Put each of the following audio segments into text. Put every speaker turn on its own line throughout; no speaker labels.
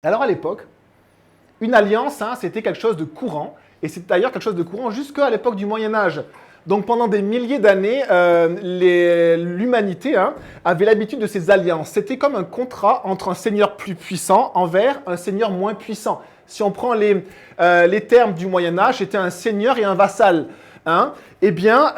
Alors à l'époque, une alliance, c'était quelque chose de courant, et c'est d'ailleurs quelque chose de courant jusqu'à l'époque du Moyen Âge. Donc pendant des milliers d'années, l'humanité avait l'habitude de ces alliances. C'était comme un contrat entre un seigneur plus puissant envers un seigneur moins puissant. Si on prend les termes du Moyen Âge, c'était un seigneur et un vassal. Eh bien,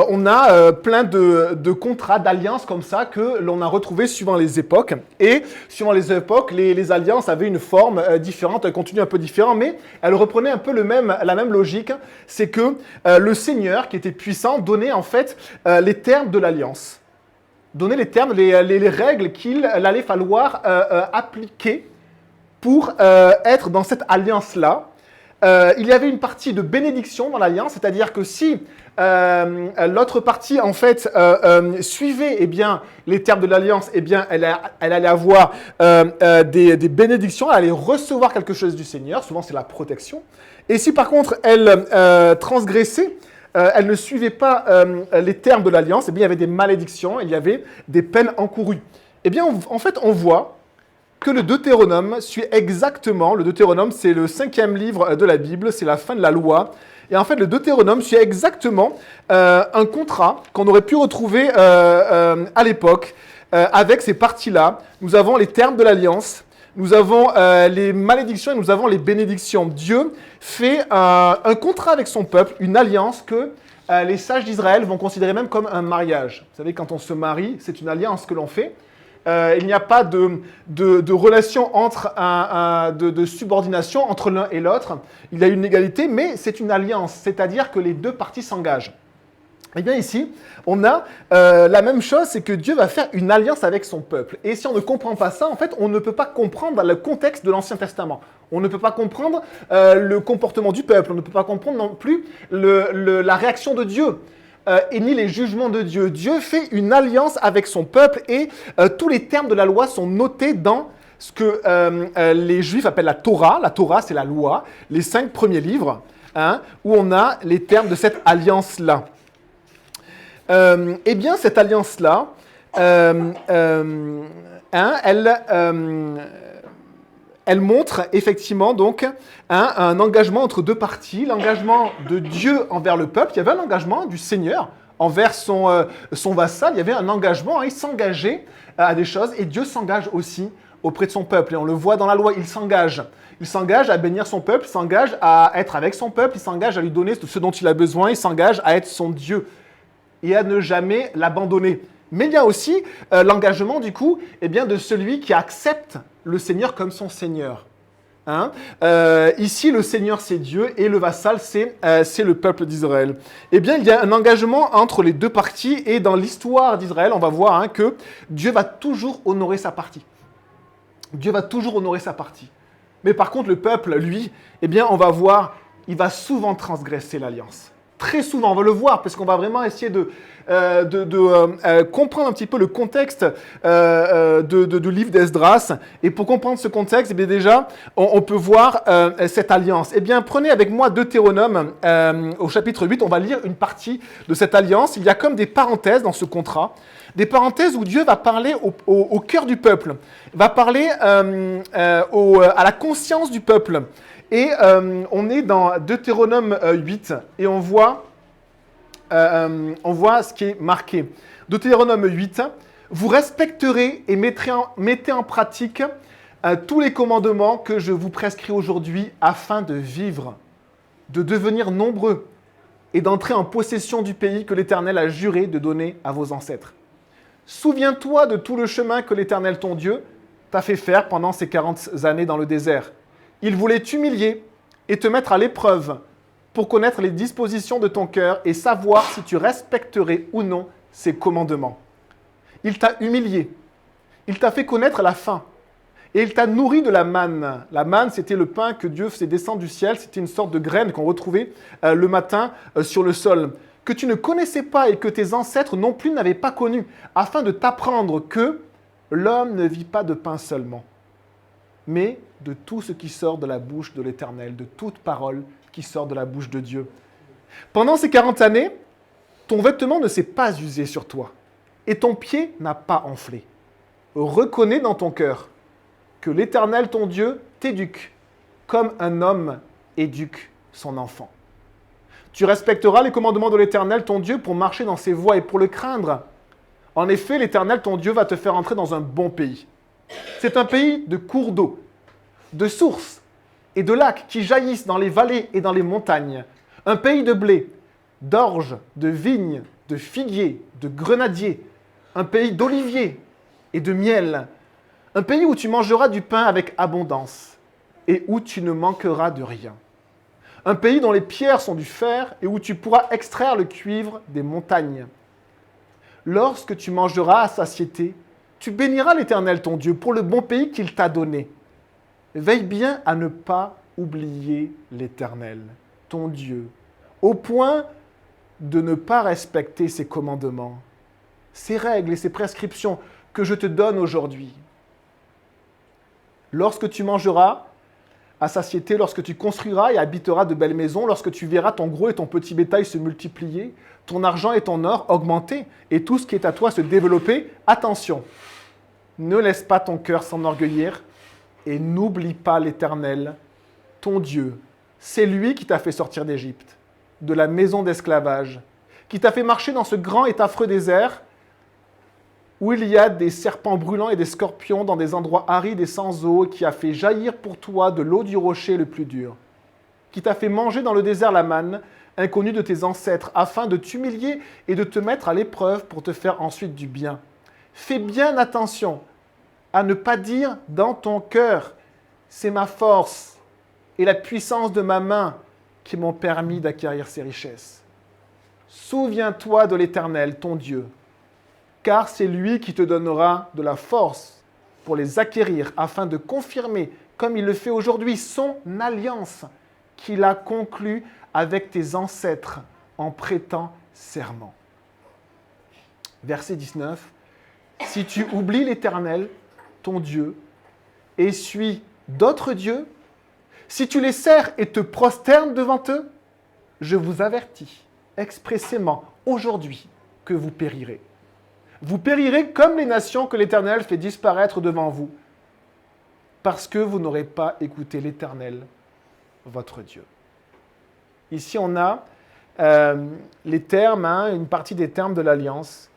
on a plein de contrats, d'alliances comme ça que l'on a retrouvés suivant les époques. Et suivant les époques, les alliances avaient une forme différente, un contenu un peu différent, mais elles reprenaient un peu la même logique. C'est que le seigneur, qui était puissant, donnait en fait les termes de l'alliance. Donnait les termes, les règles qu'il allait falloir appliquer pour être dans cette alliance-là. Il y avait une partie de bénédiction dans l'alliance, c'est-à-dire que si l'autre partie en fait suivait les termes de l'alliance, elle allait avoir des bénédictions, elle allait recevoir quelque chose du Seigneur, souvent c'est la protection. Et si par contre elle transgressait, elle ne suivait pas les termes de l'alliance, il y avait des malédictions, il y avait des peines encourues. En fait on voit que le Deutéronome suit exactement, le Deutéronome c'est le 5e livre de la Bible, c'est la fin de la loi, et en fait le Deutéronome suit exactement un contrat qu'on aurait pu retrouver à l'époque avec ces parties-là. Nous avons les termes de l'alliance, nous avons les malédictions et nous avons les bénédictions. Dieu fait un contrat avec son peuple, une alliance que les sages d'Israël vont considérer même comme un mariage. Vous savez, quand on se marie, c'est une alliance que l'on fait. Il n'y a pas de relation de subordination entre l'un et l'autre. Il y a une égalité, mais c'est une alliance, c'est-à-dire que les deux parties s'engagent. Eh bien ici, on a la même chose, c'est que Dieu va faire une alliance avec son peuple. Et si on ne comprend pas ça, en fait, on ne peut pas comprendre le contexte de l'Ancien Testament. On ne peut pas comprendre le comportement du peuple, on ne peut pas comprendre non plus la réaction de Dieu. Et ni les jugements de Dieu. Dieu fait une alliance avec son peuple et tous les termes de la loi sont notés dans ce que les Juifs appellent la Torah. La Torah, c'est la loi, les 5 premiers livres, où on a les termes de cette alliance-là. Cette alliance-là, elle montre effectivement donc un engagement entre deux parties, l'engagement de Dieu envers le peuple. Il y avait un engagement du Seigneur envers son vassal, il y avait un engagement, il s'engageait à des choses et Dieu s'engage aussi auprès de son peuple. Et on le voit dans la loi, il s'engage. Il s'engage à bénir son peuple, il s'engage à être avec son peuple, il s'engage à lui donner ce dont il a besoin, il s'engage à être son Dieu et à ne jamais l'abandonner. Mais il y a aussi l'engagement, du coup, de celui qui accepte le Seigneur comme son Seigneur. Ici, le Seigneur, c'est Dieu, et le vassal, c'est le peuple d'Israël. Il y a un engagement entre les deux parties, et dans l'histoire d'Israël, on va voir que Dieu va toujours honorer sa partie. Dieu va toujours honorer sa partie. Mais par contre, le peuple, lui, on va voir, il va souvent transgresser l'alliance. Très souvent, on va le voir, parce qu'on va vraiment essayer de comprendre un petit peu le contexte du livre d'Esdras. Et pour comprendre ce contexte, déjà, on peut voir cette alliance. Prenez avec moi Deutéronome au chapitre 8, on va lire une partie de cette alliance. Il y a comme des parenthèses dans ce contrat, des parenthèses où Dieu va parler au cœur du peuple, va parler à la conscience du peuple. Et on est dans Deutéronome 8 et on voit ce qui est marqué. Deutéronome 8, vous respecterez et mettez en pratique tous les commandements que je vous prescris aujourd'hui afin de vivre, de devenir nombreux et d'entrer en possession du pays que l'Éternel a juré de donner à vos ancêtres. Souviens-toi de tout le chemin que l'Éternel ton Dieu t'a fait faire pendant ces 40 années dans le désert. Il voulait t'humilier et te mettre à l'épreuve pour connaître les dispositions de ton cœur et savoir si tu respecterais ou non ses commandements. Il t'a humilié, il t'a fait connaître la faim et il t'a nourri de la manne. La manne, c'était le pain que Dieu faisait descendre du ciel, c'était une sorte de graine qu'on retrouvait le matin sur le sol, que tu ne connaissais pas et que tes ancêtres non plus n'avaient pas connu, afin de t'apprendre que l'homme ne vit pas de pain seulement, mais de tout ce qui sort de la bouche de l'Éternel, de toute parole qui sort de la bouche de Dieu. Pendant ces 40 années, ton vêtement ne s'est pas usé sur toi, et ton pied n'a pas enflé. Reconnais dans ton cœur que l'Éternel, ton Dieu, t'éduque, comme un homme éduque son enfant. Tu respecteras les commandements de l'Éternel, ton Dieu, pour marcher dans ses voies et pour le craindre. En effet, l'Éternel, ton Dieu, va te faire entrer dans un bon pays. C'est un pays de cours d'eau, de sources et de lacs qui jaillissent dans les vallées et dans les montagnes. Un pays de blé, d'orge, de vignes, de figuiers, de grenadiers. Un pays d'oliviers et de miel. Un pays où tu mangeras du pain avec abondance et où tu ne manqueras de rien. Un pays dont les pierres sont du fer et où tu pourras extraire le cuivre des montagnes. Lorsque tu mangeras à satiété, tu béniras l'Éternel ton Dieu pour le bon pays qu'il t'a donné. Veille bien à ne pas oublier l'Éternel, ton Dieu, au point de ne pas respecter ses commandements, ses règles et ses prescriptions que je te donne aujourd'hui. Lorsque tu mangeras à satiété, lorsque tu construiras et habiteras de belles maisons, lorsque tu verras ton gros et ton petit bétail se multiplier, ton argent et ton or augmenter, et tout ce qui est à toi se développer, attention, ne laisse pas ton cœur s'enorgueillir, et n'oublie pas l'Éternel, ton Dieu. C'est lui qui t'a fait sortir d'Égypte, de la maison d'esclavage, qui t'a fait marcher dans ce grand et affreux désert, où il y a des serpents brûlants et des scorpions dans des endroits arides et sans eau, qui a fait jaillir pour toi de l'eau du rocher le plus dur, qui t'a fait manger dans le désert la manne, inconnue de tes ancêtres, afin de t'humilier et de te mettre à l'épreuve pour te faire ensuite du bien. Fais bien attention à ne pas dire dans ton cœur, c'est ma force et la puissance de ma main qui m'ont permis d'acquérir ces richesses. Souviens-toi de l'Éternel, ton Dieu, car c'est lui qui te donnera de la force pour les acquérir, afin de confirmer, comme il le fait aujourd'hui, son alliance qu'il a conclue avec tes ancêtres en prêtant serment. Verset 19. Si tu oublies l'Éternel, ton Dieu, et suis d'autres dieux, si tu les sers et te prosternes devant eux, je vous avertis expressément aujourd'hui que vous périrez. Vous périrez comme les nations que l'Éternel fait disparaître devant vous, parce que vous n'aurez pas écouté l'Éternel, votre Dieu. Ici, on a les termes, une partie des termes de l'Alliance.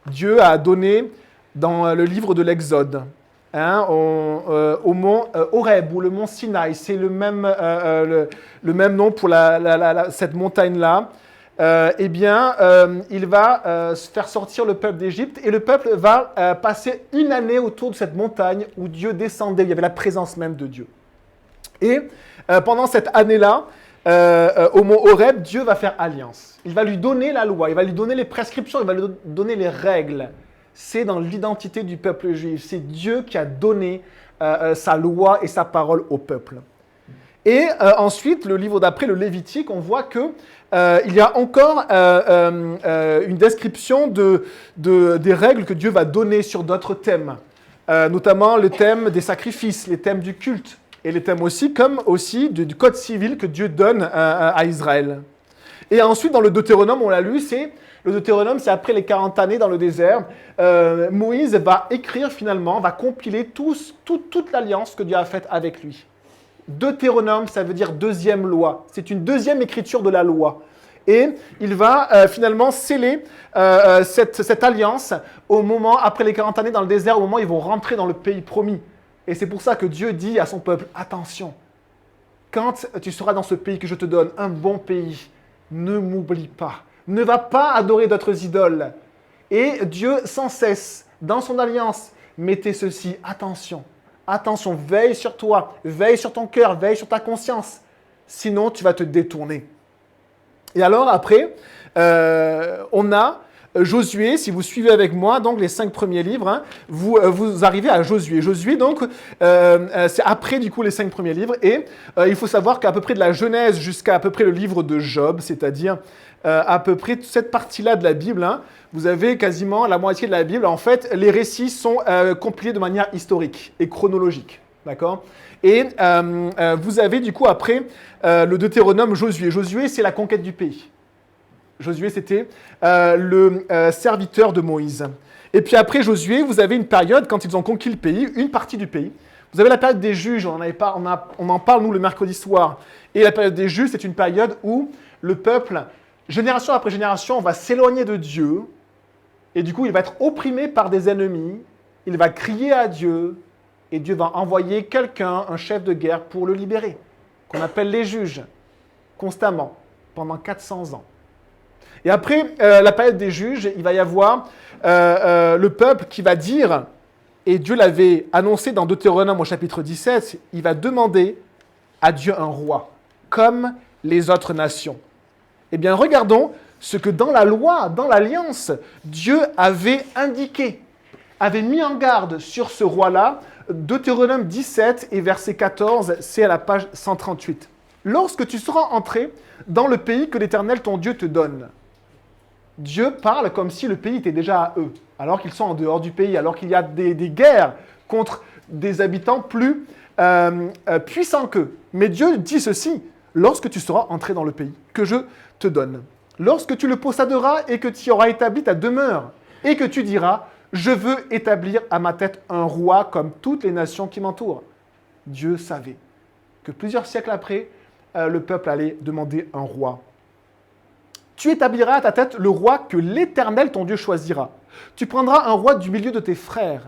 Dieu a donné dans le livre de l'Exode, au mont Horeb ou le mont Sinaï, c'est le même nom pour cette montagne-là. Il va faire sortir le peuple d'Égypte et le peuple va passer une année autour de cette montagne où Dieu descendait, il y avait la présence même de Dieu. Et pendant cette année-là, au mont Horeb, Dieu va faire alliance. Il va lui donner la loi, il va lui donner les prescriptions, il va lui donner les règles. C'est dans l'identité du peuple juif. C'est Dieu qui a donné sa loi et sa parole au peuple. Et ensuite, le livre d'après, le Lévitique, on voit qu'il y a encore une description des règles que Dieu va donner sur d'autres thèmes, notamment le thème des sacrifices, les thèmes du culte, et les thèmes aussi, comme aussi du code civil que Dieu donne à Israël. Et ensuite, dans le Deutéronome, on l'a lu, le Deutéronome, c'est après les 40 années dans le désert. Moïse va écrire finalement, va compiler toute l'alliance que Dieu a faite avec lui. Deutéronome, ça veut dire deuxième loi. C'est une deuxième écriture de la loi. Et il va finalement sceller cette alliance au moment, après les 40 années dans le désert, au moment où ils vont rentrer dans le pays promis. Et c'est pour ça que Dieu dit à son peuple, attention, quand tu seras dans ce pays que je te donne, un bon pays, ne m'oublie pas. Ne va pas adorer d'autres idoles. Et Dieu, sans cesse, dans son alliance, mettait ceci, attention, attention, veille sur toi, veille sur ton cœur, veille sur ta conscience. Sinon, tu vas te détourner. Et alors, après, on a Josué, si vous suivez avec moi, donc les 5 premiers livres, vous arrivez à Josué. Josué, donc, c'est après, du coup, les 5 premiers livres. Et il faut savoir qu'à peu près de la Genèse jusqu'à peu près le livre de Job, c'est-à-dire à peu près toute cette partie-là de la Bible, vous avez quasiment la moitié de la Bible. En fait, les récits sont compilés de manière historique et chronologique. D'accord ? Et vous avez, du coup, après, le Deutéronome Josué. Josué, c'est la conquête du pays. Josué, c'était le serviteur de Moïse. Et puis après Josué, vous avez une période, quand ils ont conquis le pays, une partie du pays, Vous avez la période des juges, on en parle nous le mercredi soir. Et la période des juges, c'est une période où le peuple, génération après génération, va s'éloigner de Dieu. Et du coup, il va être opprimé par des ennemis. Il va crier à Dieu. Et Dieu va envoyer quelqu'un, un chef de guerre, pour le libérer. Qu'on appelle les juges, constamment, pendant 400 ans. Et après la période des juges, il va y avoir le peuple qui va dire, et Dieu l'avait annoncé dans Deutéronome au chapitre 17, il va demander à Dieu un roi, comme les autres nations. Eh bien, regardons ce que dans la loi, dans l'alliance, Dieu avait indiqué, avait mis en garde sur ce roi-là. Deutéronome 17 et verset 14, c'est à la page 138. Lorsque tu seras entré dans le pays que l'Éternel ton Dieu te donne, Dieu parle comme si le pays était déjà à eux, alors qu'ils sont en dehors du pays, alors qu'il y a des guerres contre des habitants plus puissants qu'eux. Mais Dieu dit ceci, lorsque tu seras entré dans le pays que je te donne, lorsque tu le posséderas et que tu auras établi ta demeure, et que tu diras, je veux établir à ma tête un roi comme toutes les nations qui m'entourent. Dieu savait que plusieurs siècles après, le peuple allait demander un roi. Tu établiras à ta tête le roi que l'Éternel, ton Dieu, choisira. Tu prendras un roi du milieu de tes frères.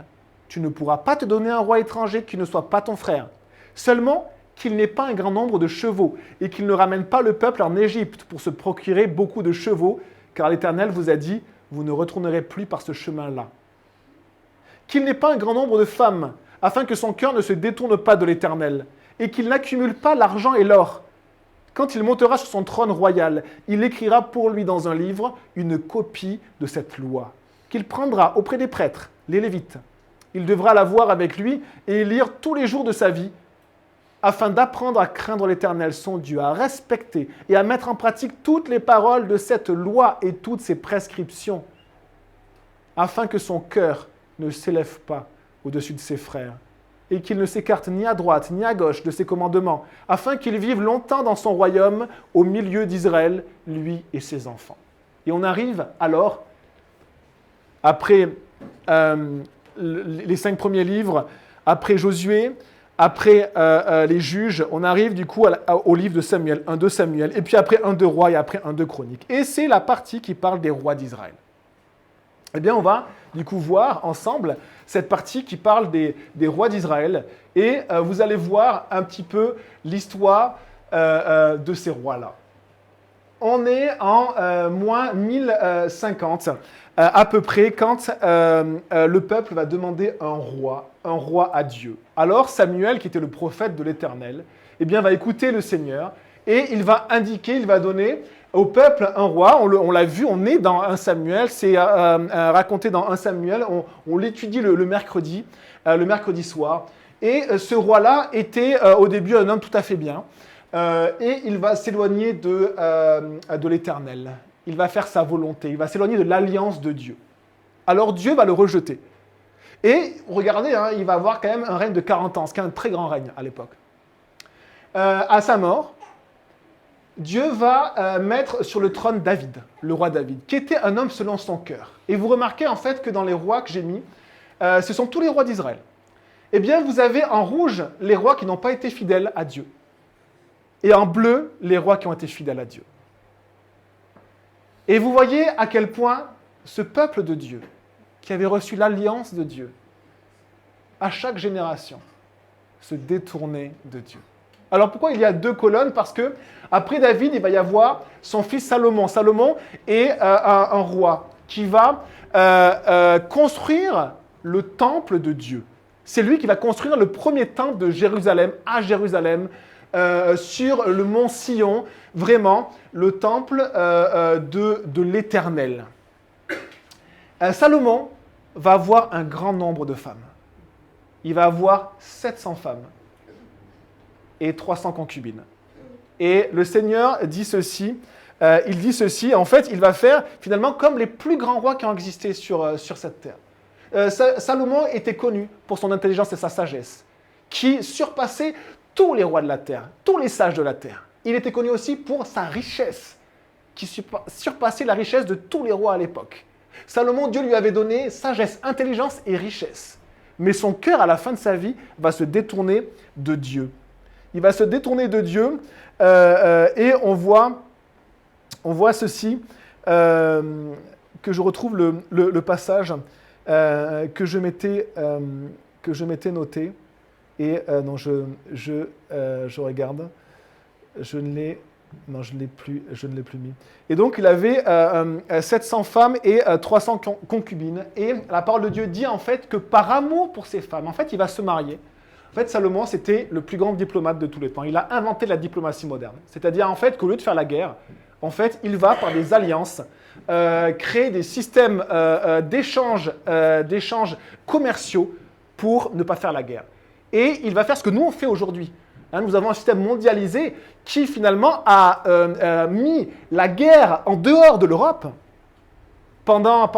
Tu ne pourras pas te donner un roi étranger qui ne soit pas ton frère. Seulement qu'il n'ait pas un grand nombre de chevaux et qu'il ne ramène pas le peuple en Égypte pour se procurer beaucoup de chevaux, car l'Éternel vous a dit, vous ne retournerez plus par ce chemin-là. Qu'il n'ait pas un grand nombre de femmes, afin que son cœur ne se détourne pas de l'Éternel, et qu'il n'accumule pas l'argent et l'or. Quand il montera sur son trône royal, il écrira pour lui dans un livre une copie de cette loi, qu'il prendra auprès des prêtres, les Lévites. Il devra la voir avec lui et lire tous les jours de sa vie, afin d'apprendre à craindre l'Éternel, son Dieu, à respecter et à mettre en pratique toutes les paroles de cette loi et toutes ses prescriptions, afin que son cœur ne s'élève pas au-dessus de ses frères, et qu'il ne s'écarte ni à droite ni à gauche de ses commandements, afin qu'il vive longtemps dans son royaume, au milieu d'Israël, lui et ses enfants. Et on arrive alors, après les 5 premiers livres, après Josué, après les juges, on arrive du coup au livre de Samuel, 1-2 Samuel, et puis après 1-2 rois et après 1-2 chroniques. Et c'est la partie qui parle des rois d'Israël. Eh bien, on va du coup voir ensemble cette partie qui parle des rois d'Israël. Et vous allez voir un petit peu l'histoire de ces rois-là. On est en moins 1050, à peu près, quand le peuple va demander un roi à Dieu. Alors Samuel, qui était le prophète de l'Éternel, eh bien, va écouter le Seigneur et il va indiquer, il va donner au peuple un roi. On l'a vu, on est dans 1 Samuel, c'est raconté dans 1 Samuel, on l'étudie le mercredi soir. Et ce roi-là était au début un homme tout à fait bien. Et il va s'éloigner de l'Éternel. Il va faire sa volonté, il va s'éloigner de l'alliance de Dieu. Alors Dieu va le rejeter. Et regardez, il va avoir quand même un règne de 40 ans, ce qui est un très grand règne à l'époque. À sa mort, Dieu va mettre sur le trône David, le roi David, qui était un homme selon son cœur. Et vous remarquez en fait que dans les rois que j'ai mis, ce sont tous les rois d'Israël. Eh bien, vous avez en rouge les rois qui n'ont pas été fidèles à Dieu. Et en bleu, les rois qui ont été fidèles à Dieu. Et vous voyez à quel point ce peuple de Dieu, qui avait reçu l'alliance de Dieu, à chaque génération, se détournait de Dieu. Alors pourquoi il y a 2 colonnes? Parce que après David, il va y avoir son fils Salomon. Salomon est un roi qui va construire le temple de Dieu. C'est lui qui va construire le premier temple de Jérusalem, à Jérusalem, sur le mont Sion, vraiment le temple de l'Éternel. Salomon va avoir un grand nombre de femmes. Il va avoir 700 femmes et 300 concubines. Et le Seigneur dit ceci, en fait, il va faire finalement comme les plus grands rois qui ont existé sur cette terre. Salomon était connu pour son intelligence et sa sagesse, qui surpassait tous les rois de la terre, tous les sages de la terre. Il était connu aussi pour sa richesse, qui surpassait la richesse de tous les rois à l'époque. Salomon, Dieu lui avait donné sagesse, intelligence et richesse. mais son cœur, à la fin de sa vie, va se détourner de Dieu. Il va se détourner de Dieu et on voit ceci, que je retrouve le passage que je m'étais noté. Et non, je regarde. Je ne l'ai plus mis. Et donc, il avait 700 femmes et 300 concubines. Et la parole de Dieu dit en fait que par amour pour ces femmes, en fait, il va se marier. En fait, Salomon, c'était le plus grand diplomate de tous les temps. Il a inventé la diplomatie moderne. C'est-à-dire, en fait, qu'au lieu de faire la guerre, en fait, il va, par des alliances, créer des systèmes d'échanges commerciaux pour ne pas faire la guerre. Et il va faire ce que nous, on fait aujourd'hui. Nous avons un système mondialisé qui, finalement, a mis la guerre en dehors de l'Europe pendant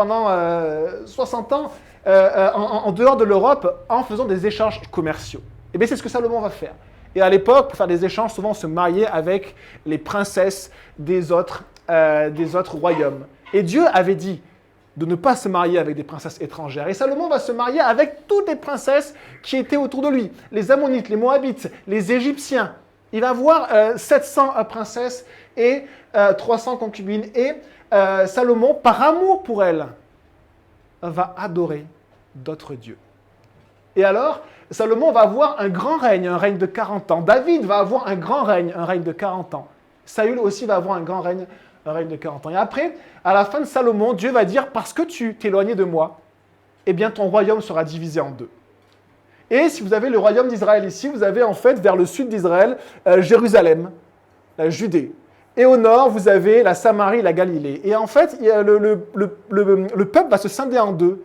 60 ans, en dehors de l'Europe, en faisant des échanges commerciaux. Et bien, c'est ce que Salomon va faire. Et à l'époque, pour faire des échanges, souvent, on se mariait avec les princesses des autres royaumes. Et Dieu avait dit de ne pas se marier avec des princesses étrangères. Et Salomon va se marier avec toutes les princesses qui étaient autour de lui. Les Ammonites, les Moabites, les Égyptiens. Il va avoir 700 princesses et 300 concubines. Et Salomon, par amour pour elles, va adorer d'autres dieux. Et alors, Salomon va avoir un grand règne, un règne de 40 ans. David va avoir un grand règne, un règne de 40 ans. Saül aussi va avoir un grand règne, un règne de 40 ans. Et après, à la fin de Salomon, Dieu va dire, parce que tu t'es éloigné de moi, eh bien ton royaume sera divisé en deux. Et si vous avez le royaume d'Israël ici, vous avez en fait vers le sud d'Israël, Jérusalem, la Judée. Et au nord, vous avez la Samarie et la Galilée. Et en fait, le peuple va se scinder en deux.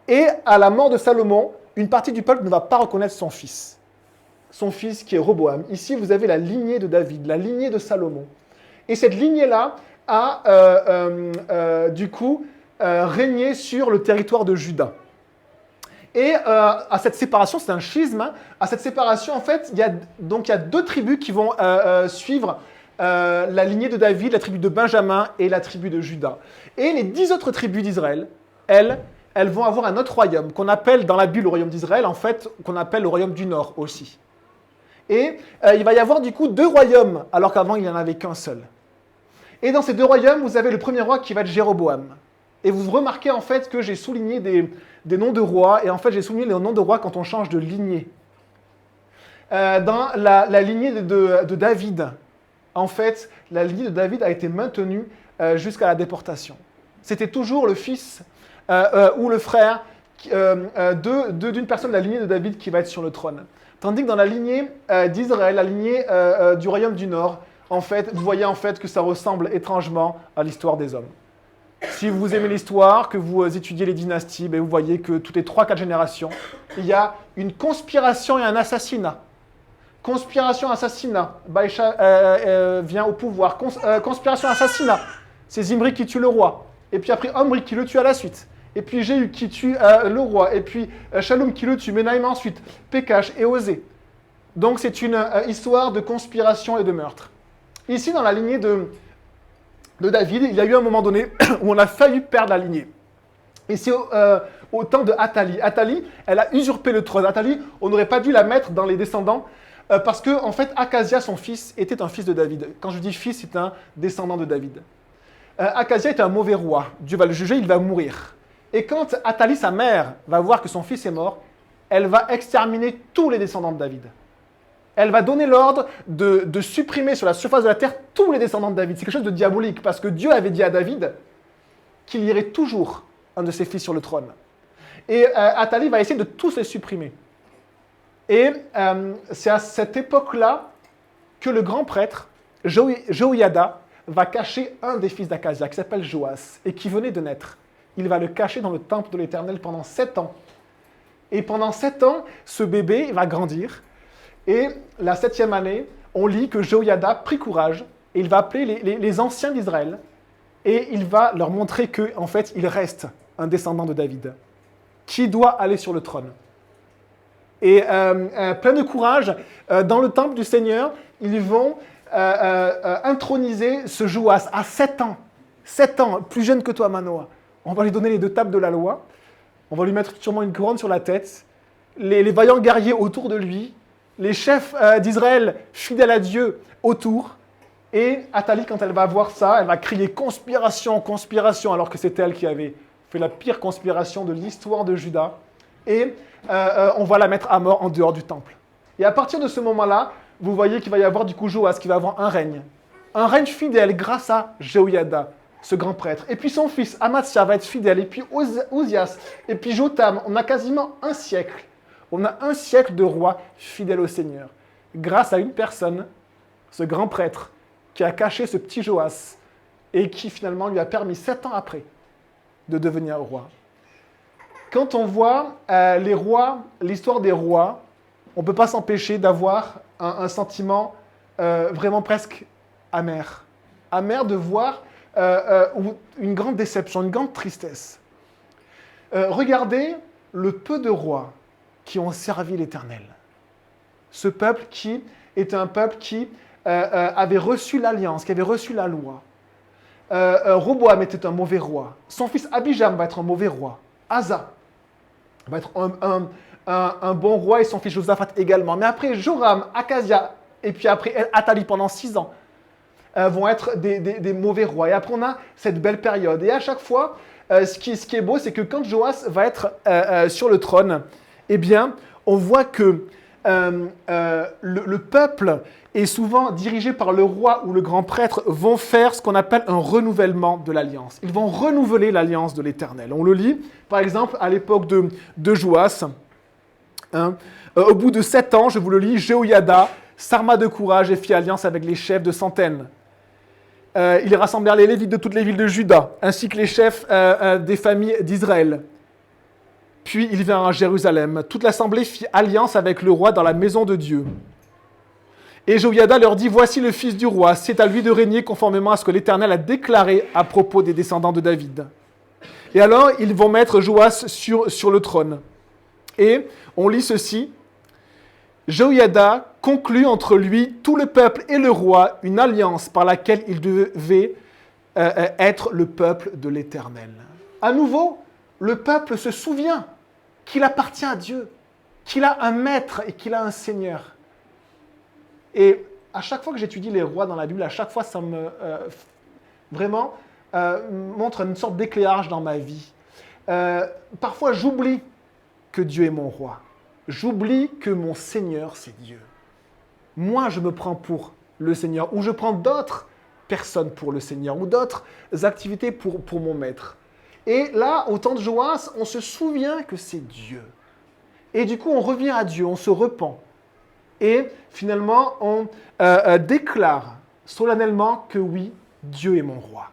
Et à la mort de Salomon, une partie du peuple ne va pas reconnaître son fils. Son fils qui est Roboam. Ici, vous avez la lignée de David, la lignée de Salomon. Et cette lignée-là a régné sur le territoire de Juda. Et à cette séparation, c'est un schisme, hein, à cette séparation, en fait, il y a deux tribus qui vont suivre la lignée de David, la tribu de Benjamin et la tribu de Juda. Et les 10 autres tribus d'Israël, elles vont avoir un autre royaume, qu'on appelle dans la Bible le royaume d'Israël, en fait, qu'on appelle le royaume du Nord aussi. Et il va y avoir du coup 2 royaumes, alors qu'avant, il n'y en avait qu'un seul. Et dans ces 2 royaumes, vous avez le premier roi qui va être Jéroboam. Et vous remarquez en fait que j'ai souligné des noms de rois, et en fait j'ai souligné les noms de rois quand on change de lignée. Dans la lignée de David, en fait, la lignée de David a été maintenue jusqu'à la déportation. C'était toujours le fils ou le frère d'une personne de la lignée de David qui va être sur le trône. Tandis que dans la lignée d'Israël, la lignée du royaume du Nord, en fait, vous voyez en fait que ça ressemble étrangement à l'histoire des hommes. Si vous aimez l'histoire, que vous étudiez les dynasties, ben vous voyez que toutes les 3-4 générations, il y a une conspiration et un assassinat. Conspiration, assassinat, Baïcha vient au pouvoir. Conspiration, assassinat, c'est Zimri qui tue le roi. Et puis après, Omri qui le tue à la suite. Et puis Jéhu qui tue le roi. Et puis Shalom qui le tue, Menahem ensuite, Pékash et Osée. Donc c'est une histoire de conspiration et de meurtre. Ici, dans la lignée de David, il y a eu un moment donné où on a failli perdre la lignée. Et c'est au temps de Athalie. Athalie, elle a usurpé le trône. Athalie, on n'aurait pas dû la mettre dans les descendants parce que, en fait, Akazia, son fils, était un fils de David. Quand je dis fils, c'est un descendant de David. Akazia était un mauvais roi. Dieu va le juger, il va mourir. Et quand Athalie, sa mère, va voir que son fils est mort, elle va exterminer tous les descendants de David. Elle va donner l'ordre de supprimer sur la surface de la terre tous les descendants de David. C'est quelque chose de diabolique, parce que Dieu avait dit à David qu'il y aurait toujours un de ses fils sur le trône. Et Athalie va essayer de tous les supprimer. Et c'est à cette époque-là que le grand prêtre, Joiada, va cacher un des fils d'Akazia, qui s'appelle Joas, et qui venait de naître. Il va le cacher dans le temple de l'Éternel pendant 7 ans. Et pendant 7 ans, ce bébé va grandir. Et la 7e année, on lit que Joiada prit courage et il va appeler les anciens d'Israël et il va leur montrer qu'en fait, il reste un descendant de David qui doit aller sur le trône. Et plein de courage, dans le temple du Seigneur, ils vont introniser ce Joas à 7 ans. 7 ans, plus jeune que toi, Manoah. On va lui donner les 2 tables de la loi. On va lui mettre sûrement une couronne sur la tête. les vaillants guerriers autour de lui, les chefs d'Israël fidèles à Dieu autour. Et Athalie, quand elle va voir ça, elle va crier conspiration, conspiration, alors que c'est elle qui avait fait la pire conspiration de l'histoire de Juda. Et on va la mettre à mort en dehors du temple. Et à partir de ce moment-là, vous voyez qu'il va y avoir du coup Joas qui va avoir un règne. Un règne fidèle grâce à Jéhoïada, ce grand prêtre. Et puis son fils Amasia va être fidèle. Et puis Ozias. Et puis Jotham. On a quasiment un siècle. On a un siècle de rois fidèles au Seigneur. Grâce à une personne, ce grand prêtre, qui a caché ce petit Joas et qui finalement lui a permis 7 ans après de devenir roi. Quand on voit les rois, l'histoire des rois, on ne peut pas s'empêcher d'avoir un sentiment vraiment presque amer. Amer de voir une grande déception, une grande tristesse. Regardez le peu de rois qui ont servi l'Éternel. Ce peuple qui était un peuple qui avait reçu l'alliance, qui avait reçu la loi. Roboam était un mauvais roi. Son fils Abijam va être un mauvais roi. Asa va être un bon roi et son fils Josaphat également. Mais après, Joram, Akazia et puis après Athalie pendant 6 ans vont être des mauvais rois. Et après, on a cette belle période. Et à chaque fois, ce qui est beau, c'est que quand Joas va être sur le trône, eh bien, on voit que le peuple est souvent dirigé par le roi ou le grand prêtre, vont faire ce qu'on appelle un renouvellement de l'alliance. Ils vont renouveler l'alliance de l'Éternel. On le lit, par exemple, à l'époque de Joas. Au bout de 7 ans, je vous le lis, Jéhoïada s'arma de courage et fit alliance avec les chefs de centaines. Ils rassemblèrent les Lévites de toutes les villes de Juda, ainsi que les chefs des familles d'Israël. Puis ils vinrent à Jérusalem. Toute l'assemblée fit alliance avec le roi dans la maison de Dieu. Et Jéhoïada leur dit, voici le fils du roi, c'est à lui de régner conformément à ce que l'Éternel a déclaré à propos des descendants de David. Et alors, ils vont mettre Joas sur le trône. Et on lit ceci, Jéhoïada conclut entre lui, tout le peuple et le roi, une alliance par laquelle il devait être le peuple de l'Éternel. À nouveau, le peuple se souvient qu'il appartient à Dieu, qu'il a un maître et qu'il a un seigneur. Et à chaque fois que j'étudie les rois dans la Bible, à chaque fois, ça me montre une sorte d'éclairage dans ma vie. Parfois, j'oublie que Dieu est mon roi. J'oublie que mon Seigneur, c'est Dieu. Moi, je me prends pour le Seigneur, ou je prends d'autres personnes pour le Seigneur, ou d'autres activités pour mon maître. Et là, au temps de Joas, on se souvient que c'est Dieu. Et du coup, on revient à Dieu, on se repent. Et finalement, on déclare solennellement que oui, Dieu est mon roi.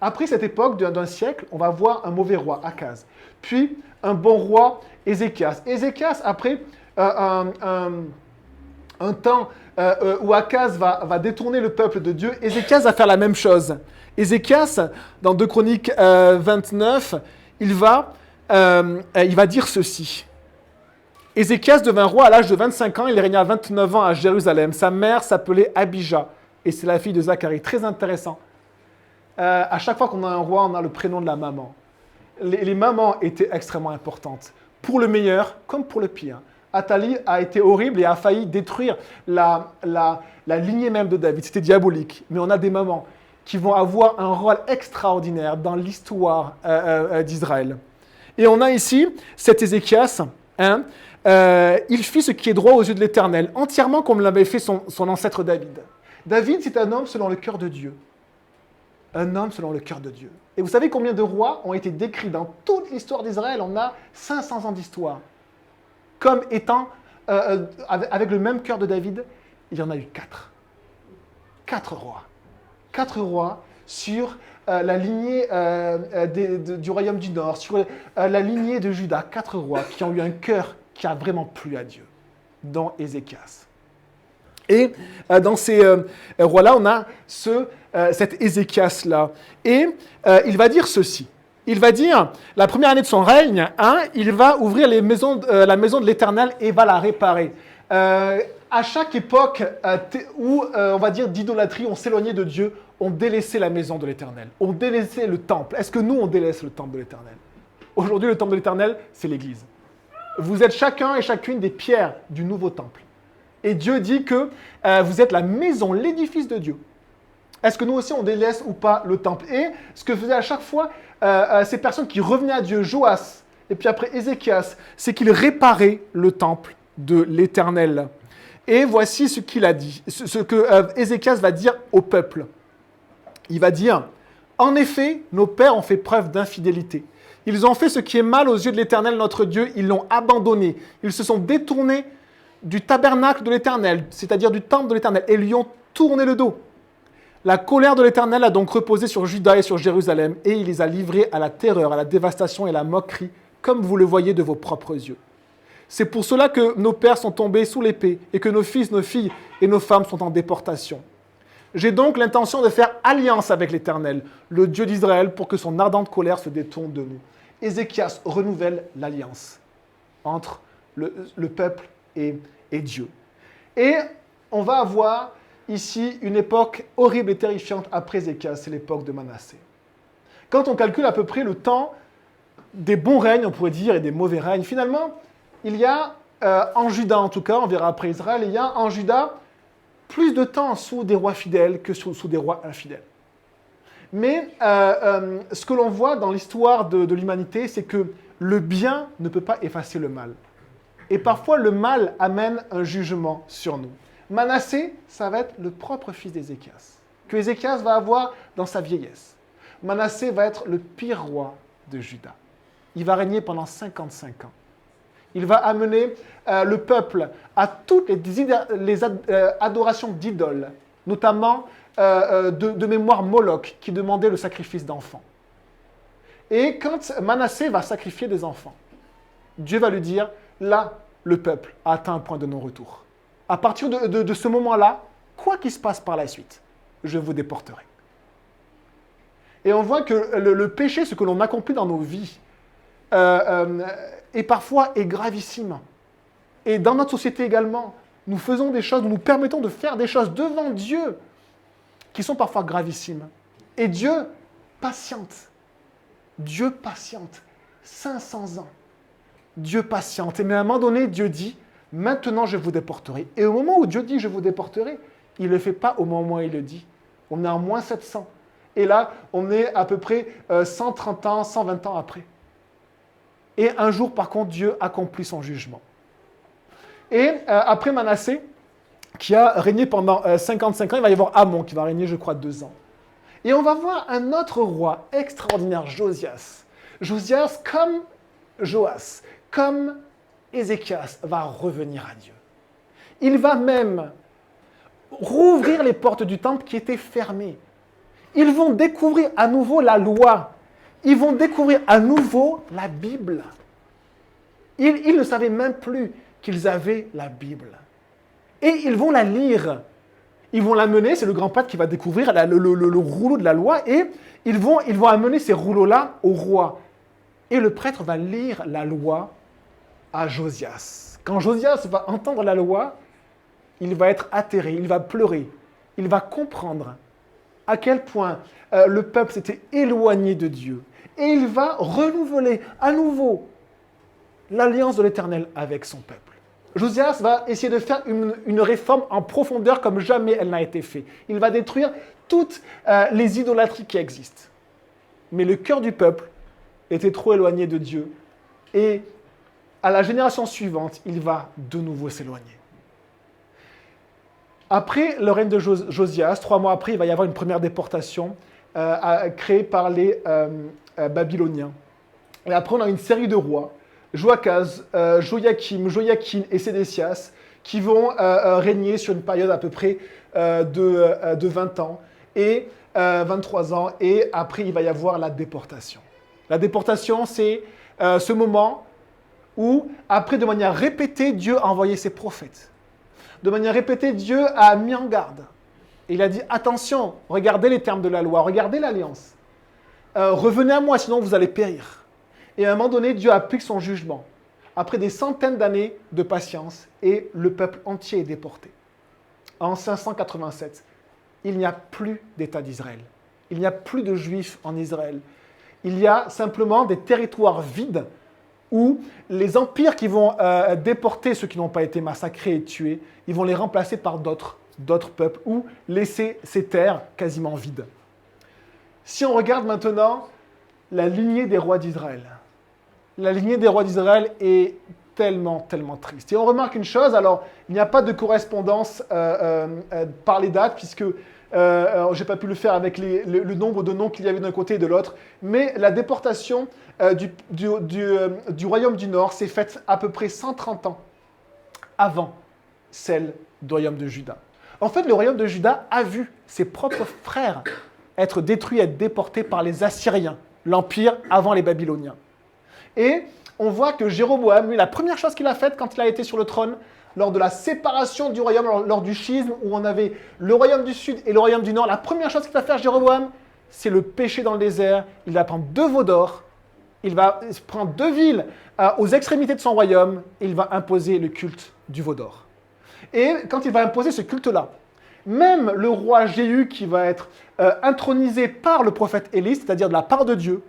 Après cette époque d'un siècle, on va voir un mauvais roi, Akaz. Puis un bon roi, Ézéchias. Ézéchias, après un temps où Akaz va détourner le peuple de Dieu, Ézéchias va faire la même chose. Ézéchias, dans 2 Chroniques 29, il va dire ceci. Ézéchias devint roi à l'âge de 25 ans, il régna 29 ans à Jérusalem. Sa mère s'appelait Abijah, et c'est la fille de Zacharie. Très intéressant. À chaque fois qu'on a un roi, on a le prénom de la maman. Les mamans étaient extrêmement importantes, pour le meilleur comme pour le pire. Athalie a été horrible et a failli détruire la lignée même de David. C'était diabolique. Mais on a des mamans qui vont avoir un rôle extraordinaire dans l'histoire d'Israël. Et on a ici cet Ézéchias, il fit ce qui est droit aux yeux de l'Éternel, entièrement comme l'avait fait son ancêtre David. David, c'est un homme selon le cœur de Dieu. Un homme selon le cœur de Dieu. Et vous savez combien de rois ont été décrits dans toute l'histoire d'Israël? On a 500 ans d'histoire. Comme étant, avec le même cœur de David, il y en a eu 4. 4 rois. 4 rois sur la lignée du royaume du Nord, sur la lignée de Juda. 4 rois qui ont eu un cœur qui a vraiment plu à Dieu, dont Ézéchias. Et dans ces rois-là, on a cet Ézéchias-là. Et il va dire ceci. Il va dire, la première année de son règne, il va ouvrir la maison de l'Éternel et va la réparer. À chaque époque où, on va dire, d'idolâtrie, on s'éloignait de Dieu, on délaissait la maison de l'Éternel. On délaissait le temple. Est-ce que nous, on délaisse le temple de l'Éternel? Aujourd'hui, le temple de l'Éternel, c'est l'Église. vous êtes chacun et chacune des pierres du nouveau temple. Et Dieu dit que vous êtes la maison, l'édifice de Dieu. Est-ce que nous aussi, on délaisse ou pas le temple? Et ce que faisaient à chaque fois ces personnes qui revenaient à Dieu, Joas, et puis après Ézéchias, c'est qu'ils réparaient le temple de l'Éternel. Et voici ce qu'il a dit, ce que Ézéchias va dire au peuple. Il va dire, « En effet, nos pères ont fait preuve d'infidélité. Ils ont fait ce qui est mal aux yeux de l'Éternel, notre Dieu. Ils l'ont abandonné. Ils se sont détournés du tabernacle de l'Éternel, c'est-à-dire du temple de l'Éternel, et lui ont tourné le dos. La colère de l'Éternel a donc reposé sur Juda et sur Jérusalem, et il les a livrés à la terreur, à la dévastation et à la moquerie, comme vous le voyez de vos propres yeux. C'est pour cela que nos pères sont tombés sous l'épée, et que nos fils, nos filles et nos femmes sont en déportation. J'ai donc l'intention de faire alliance avec l'Éternel, le Dieu d'Israël, pour que son ardente colère se détourne de nous. » Ézéchias renouvelle l'alliance entre le peuple et Dieu. Et on va avoir ici une époque horrible et terrifiante après Ézéchias, c'est l'époque de Manassé. Quand on calcule à peu près le temps des bons règnes, on pourrait dire, et des mauvais règnes, finalement, il y a, en Juda en tout cas, on verra après Israël, il y a en Juda plus de temps sous des rois fidèles que sous des rois infidèles. Mais ce que l'on voit dans l'histoire de l'humanité, c'est que le bien ne peut pas effacer le mal. Et parfois, le mal amène un jugement sur nous. Manassé, ça va être le propre fils d'Ézéchias, que Ézéchias va avoir dans sa vieillesse. Manassé va être le pire roi de Juda. Il va régner pendant 55 ans. Il va amener le peuple à toutes les adorations d'idoles, notamment de mémoire Moloch, qui demandait le sacrifice d'enfants. Et quand Manassé va sacrifier des enfants, Dieu va lui dire, là, le peuple a atteint un point de non-retour. À partir de ce moment-là, quoi qu'il se passe par la suite, je vous déporterai. Et on voit que le péché, ce que l'on accomplit dans nos vies, et parfois est gravissime. Et dans notre société également, nous faisons des choses, nous nous permettons de faire des choses devant Dieu qui sont parfois gravissimes. Et Dieu patiente. Dieu patiente. 500 ans. Dieu patiente. Mais à un moment donné, Dieu dit, maintenant je vous déporterai. Et au moment où Dieu dit, je vous déporterai, il ne le fait pas au moment où il le dit. On est en moins 700. Et là, on est à peu près 130 ans, 120 ans après. Et un jour, par contre, Dieu accomplit son jugement. Et après Manassé, qui a régné pendant 55 ans, il va y avoir Amon, qui va régner, je crois, 2 ans. Et on va voir un autre roi extraordinaire, Josias. Josias, comme Joas, comme Ézéchias, va revenir à Dieu. Il va même rouvrir les portes du temple qui étaient fermées. Ils vont découvrir à nouveau la loi. Ils vont découvrir à nouveau la Bible. Ils ne savaient même plus qu'ils avaient la Bible. Et ils vont la lire. Ils vont l'amener, c'est le grand prêtre qui va découvrir le rouleau de la loi, et ils vont amener ces rouleaux-là au roi. Et le prêtre va lire la loi à Josias. Quand Josias va entendre la loi, il va être atterré, il va pleurer, il va comprendre à quel point le peuple s'était éloigné de Dieu. Et il va renouveler à nouveau l'alliance de l'Éternel avec son peuple. Josias va essayer de faire une réforme en profondeur comme jamais elle n'a été faite. Il va détruire toutes les idolâtries qui existent. Mais le cœur du peuple était trop éloigné de Dieu. Et à la génération suivante, il va de nouveau s'éloigner. Après le règne de Josias, 3 mois après, il va y avoir une première déportation créée par les Babyloniens. Et après, on a une série de rois, Joachaz, Joachim, Joachim et Sédécias, qui vont régner sur une période à peu près de 20 ans et 23 ans. Et après, il va y avoir la déportation. La déportation, c'est ce moment où, après, de manière répétée, Dieu a envoyé ses prophètes. De manière répétée, Dieu a mis en garde. Et il a dit, attention, regardez les termes de la loi, regardez l'alliance. Revenez à moi, sinon vous allez périr. Et à un moment donné, Dieu applique son jugement. Après des centaines d'années de patience, et le peuple entier est déporté. En 587, il n'y a plus d'État d'Israël. Il n'y a plus de Juifs en Israël. Il y a simplement des territoires vides où les empires qui vont déporter ceux qui n'ont pas été massacrés et tués, ils vont les remplacer par d'autres peuples ou laisser ces terres quasiment vides. Si on regarde maintenant la lignée des rois d'Israël, la lignée des rois d'Israël est tellement triste. Et on remarque une chose, alors il n'y a pas de correspondance par les dates, puisque je n'ai pas pu le faire avec le nombre de noms qu'il y avait d'un côté et de l'autre, mais la déportation du royaume du Nord s'est faite à peu près 130 ans avant celle du royaume de Juda. En fait, le royaume de Juda a vu ses propres frères être détruits, être déportés par les Assyriens, l'empire avant les Babyloniens. Et on voit que Jéroboam, lui, la première chose qu'il a faite quand il a été sur le trône, lors de la séparation du royaume, lors du schisme, où on avait le royaume du Sud et le royaume du Nord, la première chose qu'il va faire Jéroboam, c'est le péché dans le désert. Il va prendre 2 veaux d'or, il va prendre 2 villes aux extrémités de son royaume, et il va imposer le culte du veau d'or. Et quand il va imposer ce culte-là, même le roi Jéhu, qui va être intronisé par le prophète Élie, c'est-à-dire de la part de Dieu,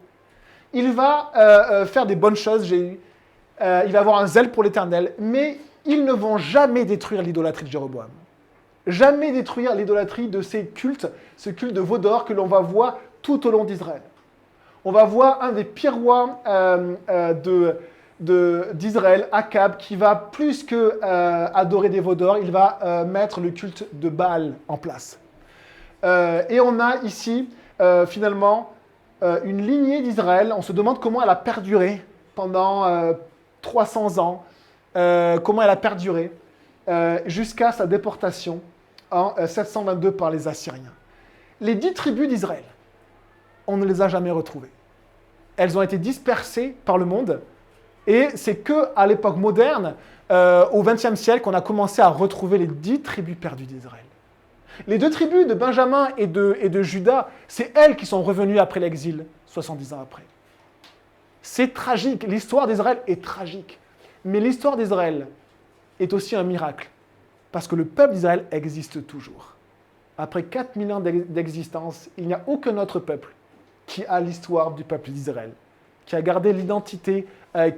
il va faire des bonnes choses, Jéhu. Il va avoir un zèle pour l'Éternel, mais ils ne vont jamais détruire l'idolâtrie de Jéroboam. Jamais détruire l'idolâtrie de ces cultes, ce culte de veau d'or que l'on va voir tout au long d'Israël. On va voir un des pires rois d'Israël, Akab, qui va plus que adorer des veaux d'or, il va mettre le culte de Baal en place. Et on a ici, finalement, une lignée d'Israël. On se demande comment elle a perduré pendant 300 ans, comment elle a perduré jusqu'à sa déportation en 722 par les Assyriens. Les 10 tribus d'Israël, on ne les a jamais retrouvées. Elles ont été dispersées par le monde, et c'est qu'à l'époque moderne, au XXe siècle, qu'on a commencé à retrouver les 10 tribus perdues d'Israël. Les 2 tribus de Benjamin et de Juda, c'est elles qui sont revenues après l'exil, 70 ans après. C'est tragique, l'histoire d'Israël est tragique. Mais l'histoire d'Israël est aussi un miracle, parce que le peuple d'Israël existe toujours. Après 4000 ans d'existence, il n'y a aucun autre peuple qui a l'histoire du peuple d'Israël, qui a gardé l'identité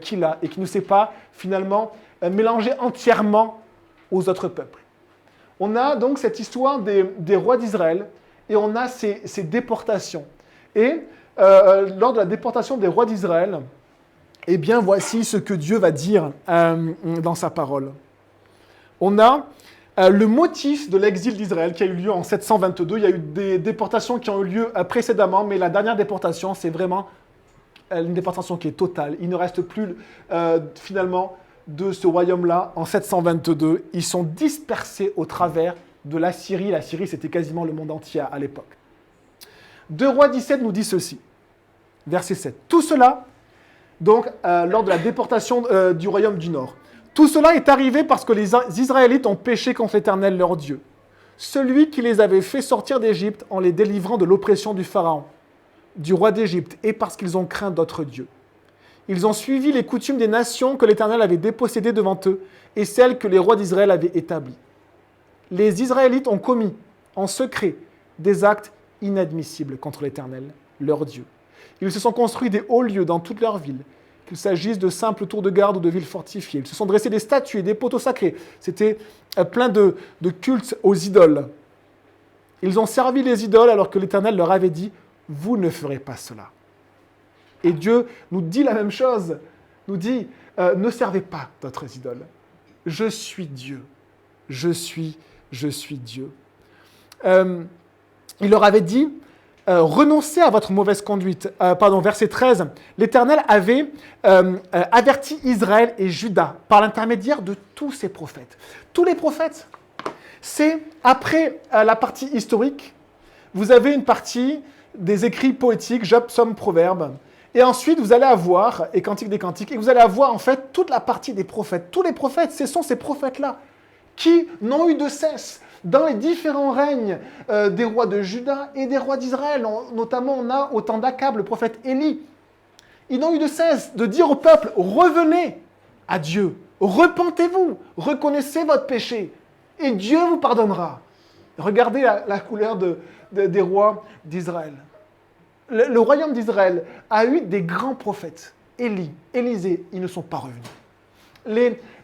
qu'il a et qui ne s'est pas finalement mélangé entièrement aux autres peuples. On a donc cette histoire des rois d'Israël et on a ces déportations. Et lors de la déportation des rois d'Israël, eh bien voici ce que Dieu va dire dans sa parole. On a le motif de l'exil d'Israël qui a eu lieu en 722. Il y a eu des déportations qui ont eu lieu précédemment, mais la dernière déportation, c'est vraiment une déportation qui est totale. Il ne reste plus finalement de ce royaume-là en 722. Ils sont dispersés au travers de la Syrie. La Syrie, c'était quasiment le monde entier à l'époque. 2 Rois 17 nous dit ceci, verset 7. Tout cela, donc, lors de la déportation du royaume du Nord. Tout cela est arrivé parce que les Israélites ont péché contre l'Éternel leur Dieu, celui qui les avait fait sortir d'Égypte en les délivrant de l'oppression du Pharaon, du roi d'Égypte, et parce qu'ils ont craint d'autres dieux. Ils ont suivi les coutumes des nations que l'Éternel avait dépossédées devant eux, et celles que les rois d'Israël avaient établies. Les Israélites ont commis, en secret, des actes inadmissibles contre l'Éternel, leur Dieu. Ils se sont construits des hauts lieux dans toutes leurs villes, qu'il s'agisse de simples tours de garde ou de villes fortifiées. Ils se sont dressés des statues et des poteaux sacrés. C'était plein de cultes aux idoles. Ils ont servi les idoles alors que l'Éternel leur avait dit « Vous ne ferez pas cela ». Et Dieu nous dit la même chose, nous dit « Ne servez pas d'autres idoles. Je suis Dieu. Je suis Dieu. » Il leur avait dit renoncez à votre mauvaise conduite. Verset 13. L'Éternel avait averti Israël et Juda par l'intermédiaire de tous ses prophètes. Tous les prophètes, c'est après la partie historique, vous avez une partie des écrits poétiques, Job, Psaume, Proverbes, et ensuite vous allez avoir, et Cantique des Cantiques, et vous allez avoir en fait toute la partie des prophètes. Tous les prophètes, ce sont ces prophètes-là qui n'ont eu de cesse dans les différents règnes des rois de Juda et des rois d'Israël. Notamment, on a au temps d'Akab, le prophète Élie. Ils n'ont eu de cesse de dire au peuple, revenez à Dieu, repentez-vous, reconnaissez votre péché, et Dieu vous pardonnera. Regardez la couleur des rois d'Israël. Le royaume d'Israël a eu des grands prophètes, Élie, Élisée, ils ne sont pas revenus.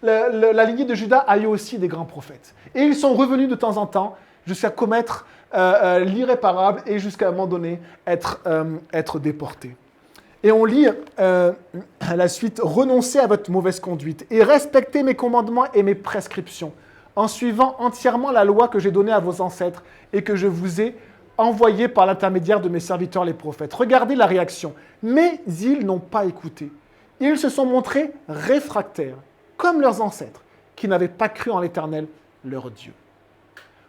La lignée de Juda a eu aussi des grands prophètes. Et ils sont revenus de temps en temps jusqu'à commettre l'irréparable et jusqu'à un moment donné être déportés. Et on lit à la suite, « Renoncez à votre mauvaise conduite et respectez mes commandements et mes prescriptions, en suivant entièrement la loi que j'ai donnée à vos ancêtres et que je vous ai envoyée par l'intermédiaire de mes serviteurs les prophètes. » Regardez la réaction. Mais ils n'ont pas écouté. Ils se sont montrés réfractaires, comme leurs ancêtres, qui n'avaient pas cru en l'Éternel, leur Dieu.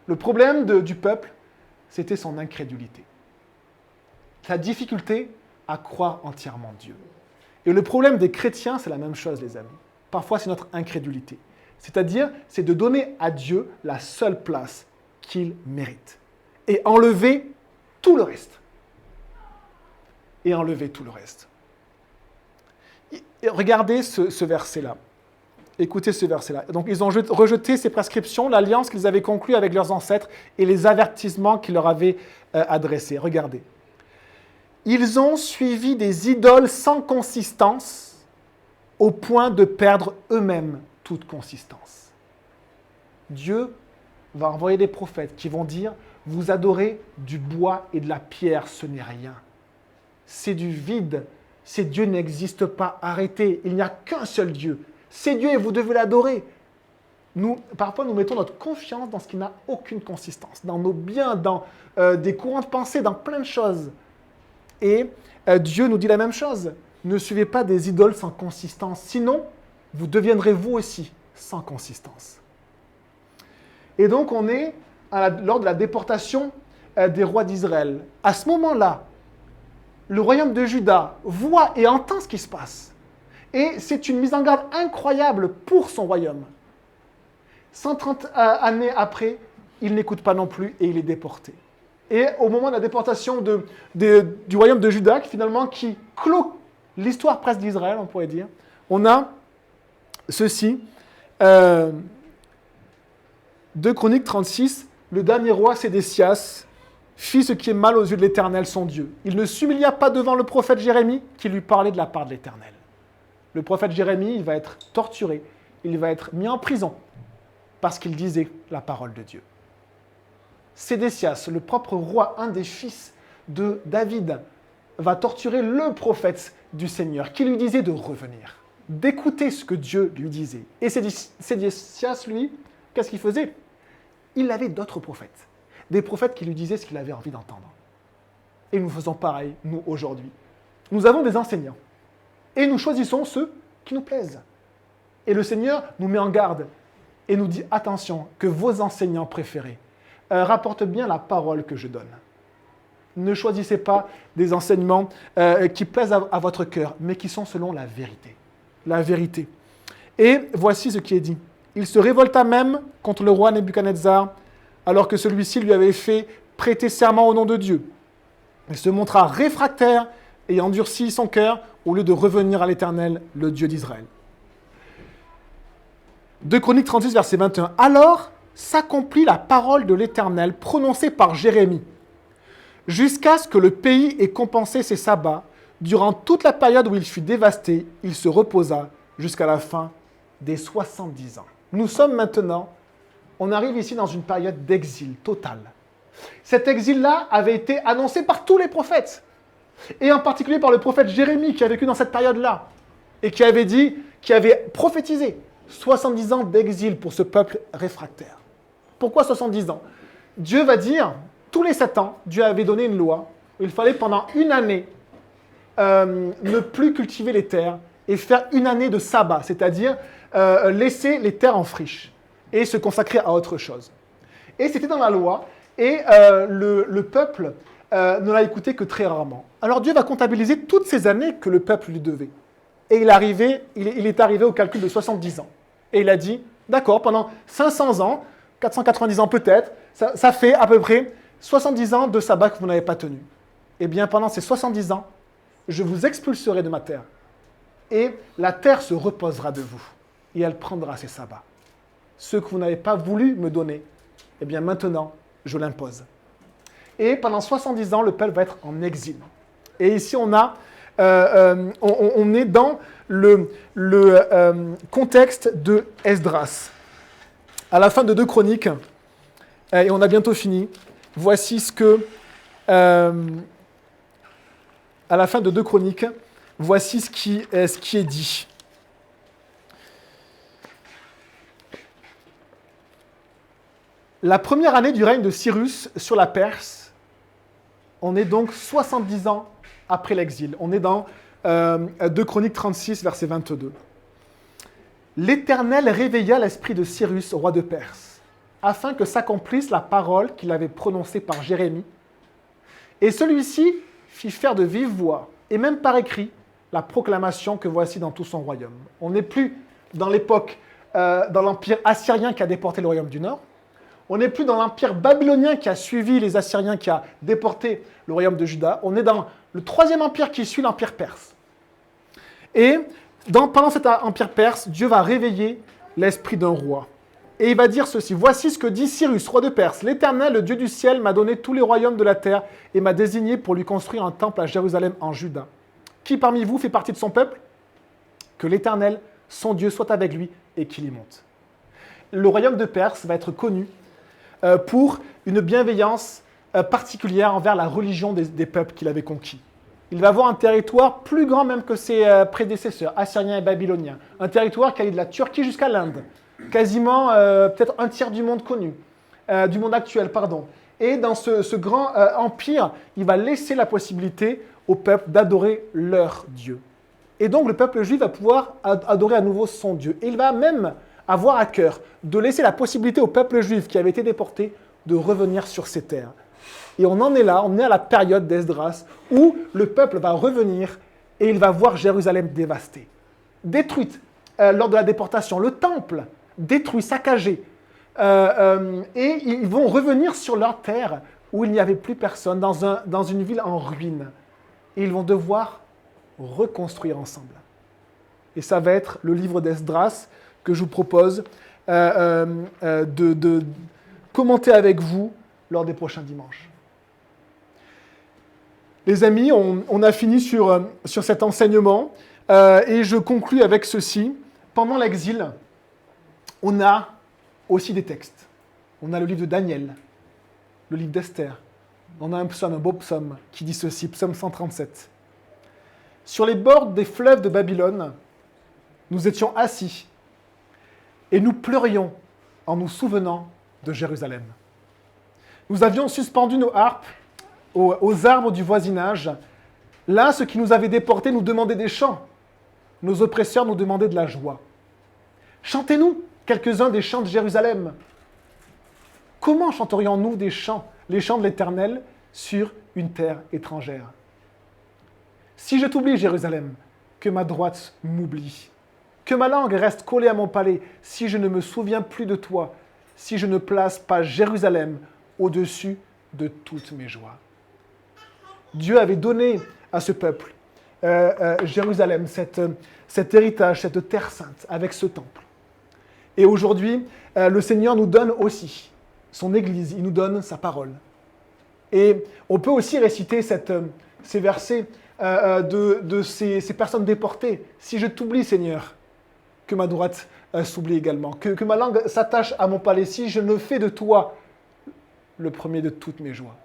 Le problème du peuple, c'était son incrédulité. Sa difficulté à croire entièrement Dieu. Et le problème des chrétiens, c'est la même chose, les amis. Parfois, c'est notre incrédulité. C'est-à-dire, c'est de donner à Dieu la seule place qu'il mérite. Et enlever tout le reste. Et enlever tout le reste. Et regardez ce verset-là. Écoutez ce verset-là. Donc, ils ont rejeté ces prescriptions, l'alliance qu'ils avaient conclue avec leurs ancêtres et les avertissements qu'ils leur avaient adressés. Regardez. Ils ont suivi des idoles sans consistance au point de perdre eux-mêmes toute consistance. Dieu va envoyer des prophètes qui vont dire « Vous adorez du bois et de la pierre, ce n'est rien. C'est du vide. Ces dieux n'existent pas. Arrêtez. Il n'y a qu'un seul Dieu. C'est Dieu et vous devez l'adorer. » Parfois, nous mettons notre confiance dans ce qui n'a aucune consistance, dans nos biens, dans des courants de pensée, dans plein de choses. Et Dieu nous dit la même chose. Ne suivez pas des idoles sans consistance, sinon vous deviendrez vous aussi sans consistance. Et donc on est lors de la déportation des rois d'Israël. À ce moment-là, le royaume de Juda voit et entend ce qui se passe. Et c'est une mise en garde incroyable pour son royaume. 130 années après, il n'écoute pas non plus et il est déporté. Et au moment de la déportation du royaume de Juda, qui clôt l'histoire presque d'Israël, on pourrait dire, on a ceci, 2 Chroniques 36, le dernier roi Sédécias fit ce qui est mal aux yeux de l'Éternel, son Dieu. Il ne s'humilia pas devant le prophète Jérémie qui lui parlait de la part de l'Éternel. Le prophète Jérémie, il va être torturé, il va être mis en prison parce qu'il disait la parole de Dieu. Sédécias, le propre roi, un des fils de David, va torturer le prophète du Seigneur qui lui disait de revenir, d'écouter ce que Dieu lui disait. Et Sédécias, lui, qu'est-ce qu'il faisait? Il avait d'autres prophètes, des prophètes qui lui disaient ce qu'il avait envie d'entendre. Et nous faisons pareil, nous, aujourd'hui. Nous avons des enseignants et nous choisissons ceux qui nous plaisent. Et le Seigneur nous met en garde et nous dit, attention, que vos enseignants préférés rapportent bien la parole que je donne. Ne choisissez pas des enseignements qui plaisent à votre cœur, mais qui sont selon la vérité. La vérité. Et voici ce qui est dit. Il se révolta même contre le roi Nebuchadnezzar, alors que celui-ci lui avait fait prêter serment au nom de Dieu. Il se montra réfractaire et endurcit son cœur au lieu de revenir à l'Éternel, le Dieu d'Israël. 2 Chroniques 36, verset 21. Alors s'accomplit la parole de l'Éternel prononcée par Jérémie, jusqu'à ce que le pays ait compensé ses sabbats. Durant toute la période où il fut dévasté, il se reposa jusqu'à la fin des 70 ans. Nous sommes maintenant, on arrive ici dans une période d'exil total. Cet exil-là avait été annoncé par tous les prophètes, et en particulier par le prophète Jérémie qui a vécu dans cette période-là, et qui avait prophétisé 70 ans d'exil pour ce peuple réfractaire. Pourquoi 70 ans? Dieu va dire, tous les 7 ans, Dieu avait donné une loi où il fallait pendant une année ne plus cultiver les terres et faire une année de sabbat, c'est-à-dire laisser les terres en friche et se consacrer à autre chose. Et c'était dans la loi, et le peuple ne l'a écouté que très rarement. Alors Dieu va comptabiliser toutes ces années que le peuple lui devait. Et il est arrivé au calcul de 70 ans. Et il a dit, d'accord, pendant 500 ans, 490 ans peut-être, ça fait à peu près 70 ans de sabbat que vous n'avez pas tenu. Eh bien, pendant ces 70 ans, je vous expulserai de ma terre. Et la terre se reposera de vous. Et elle prendra ses sabbats. Ceux que vous n'avez pas voulu me donner, eh bien maintenant, je l'impose. Et pendant 70 ans, le peuple va être en exil. Et ici, on a on est dans le contexte de Esdras. À la fin de 2 Chroniques, et on a bientôt fini, voici ce que... à la fin de 2 Chroniques, voici ce qui est dit. La première année du règne de Cyrus sur la Perse, on est donc 70 ans après l'exil. On est dans 2 Chroniques 36, verset 22. L'Éternel réveilla l'esprit de Cyrus, roi de Perse, afin que s'accomplisse la parole qu'il avait prononcée par Jérémie. Et celui-ci fit faire de vive voix, et même par écrit, la proclamation que voici dans tout son royaume. On n'est plus dans l'époque, dans l'empire assyrien qui a déporté le royaume du Nord. On n'est plus dans l'empire babylonien qui a suivi les Assyriens, qui a déporté le royaume de Juda. On est dans le 3e empire qui suit l'empire perse. Et pendant cet empire perse, Dieu va réveiller l'esprit d'un roi. Et il va dire ceci: voici ce que dit Cyrus, roi de Perse. L'Éternel, le Dieu du ciel, m'a donné tous les royaumes de la terre et m'a désigné pour lui construire un temple à Jérusalem en Juda. Qui parmi vous fait partie de son peuple? Que l'Éternel, son Dieu, soit avec lui et qu'il y monte. Le royaume de Perse va être connu pour une bienveillance particulière envers la religion des peuples qu'il avait conquis. Il va avoir un territoire plus grand même que ses prédécesseurs, assyriens et babyloniens. Un territoire qui allait de la Turquie jusqu'à l'Inde. Quasiment peut-être un tiers du monde connu, du monde actuel, pardon. Et dans ce grand empire, il va laisser la possibilité au peuple d'adorer leur Dieu. Et donc le peuple juif va pouvoir adorer à nouveau son Dieu. Et il va même avoir à cœur de laisser la possibilité au peuple juif qui avait été déporté de revenir sur ses terres. Et on en est là, on est à la période d'Esdras où le peuple va revenir et il va voir Jérusalem dévastée, détruite lors de la déportation, le temple détruit, saccagé. Et ils vont revenir sur leur terre où il n'y avait plus personne, dans une ville en ruine. Et ils vont devoir reconstruire ensemble. Et ça va être le livre d'Esdras que je vous propose de commenter avec vous lors des prochains dimanches. Les amis, on a fini sur cet enseignement et je conclus avec ceci. Pendant l'exil, on a aussi des textes. On a le livre de Daniel, le livre d'Esther. On a un psaume, un beau psaume qui dit ceci, psaume 137. Sur les bords des fleuves de Babylone, nous étions assis et nous pleurions en nous souvenant de Jérusalem. Nous avions suspendu nos harpes aux arbres du voisinage. Là, ceux qui nous avaient déportés nous demandaient des chants. Nos oppresseurs nous demandaient de la joie. Chantez-nous quelques-uns des chants de Jérusalem. Comment chanterions-nous des chants, les chants de l'Éternel, sur une terre étrangère? Si je t'oublie, Jérusalem, que ma droite m'oublie, que ma langue reste collée à mon palais, si je ne me souviens plus de toi, si je ne place pas Jérusalem au-dessus de toutes mes joies. Dieu avait donné à ce peuple Jérusalem, cet héritage, cette terre sainte, avec ce temple. Et aujourd'hui, le Seigneur nous donne aussi son Église, il nous donne sa parole. Et on peut aussi réciter ces versets de ces personnes déportées. Si je t'oublie, Seigneur, que ma droite s'oublie également, que ma langue s'attache à mon palais, si je ne fais de toi le premier de toutes mes joies.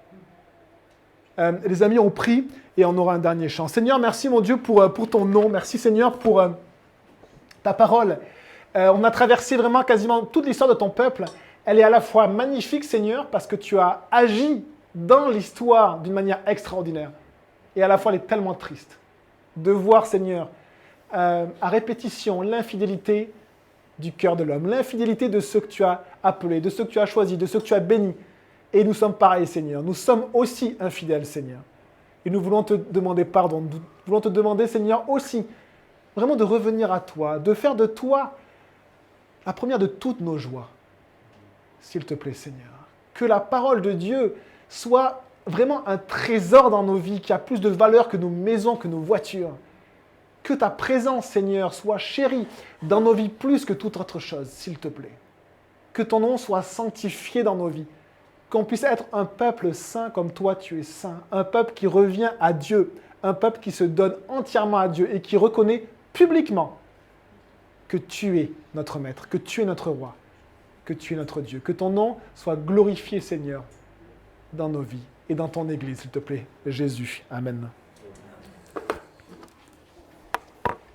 Les amis, on prie et on aura un dernier chant. Seigneur, merci mon Dieu pour ton nom. Merci Seigneur pour ta parole. On a traversé vraiment quasiment toute l'histoire de ton peuple. Elle est à la fois magnifique Seigneur parce que tu as agi dans l'histoire d'une manière extraordinaire. Et à la fois elle est tellement triste de voir Seigneur à répétition l'infidélité du cœur de l'homme. L'infidélité de ceux que tu as appelés, de ceux que tu as choisis, de ceux que tu as bénis. Et nous sommes pareils, Seigneur. Nous sommes aussi infidèles, Seigneur. Et nous voulons te demander pardon. Nous voulons te demander, Seigneur, aussi, vraiment de revenir à toi, de faire de toi la première de toutes nos joies. S'il te plaît, Seigneur. Que la parole de Dieu soit vraiment un trésor dans nos vies, qui a plus de valeur que nos maisons, que nos voitures. Que ta présence, Seigneur, soit chérie dans nos vies plus que toute autre chose, s'il te plaît. Que ton nom soit sanctifié dans nos vies. Qu'on puisse être un peuple saint comme toi tu es saint, un peuple qui revient à Dieu, un peuple qui se donne entièrement à Dieu et qui reconnaît publiquement que tu es notre maître, que tu es notre roi, que tu es notre Dieu. Que ton nom soit glorifié, Seigneur, dans nos vies et dans ton Église, s'il te plaît. Jésus. Amen.